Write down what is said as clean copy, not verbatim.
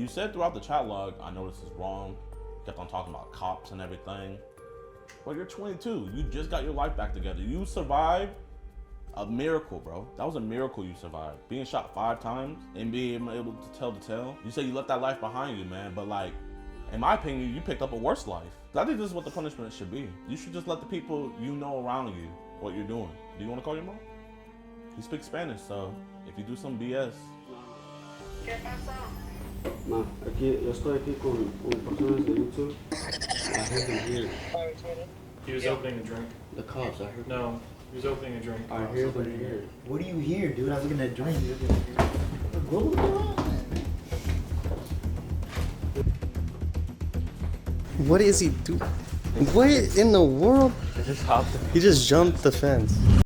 You said throughout the chat log, I know this is wrong. Kept on talking about cops and everything. Well, you're 22. You just got your life back together. You survived a miracle, bro. That was a miracle you survived. Being shot 5 times and being able to tell the tale. You say you left that life behind you, man. But like, in my opinion, you picked up a worse life. I think this is what the punishment should be. You should just let the people you know around you what you're doing. Do you want to call your mom? He speaks Spanish, so if you do some BS. Ma, aquí, yo estoy aquí con personas de YouTube. I heard them here. He was opening a drink. The cops, I heard them. No, he was opening a drink. I heard them here. What do you hear, dude? I was gonna drink. What? What is he doing? What in the world? I just hopped. He just jumped the fence.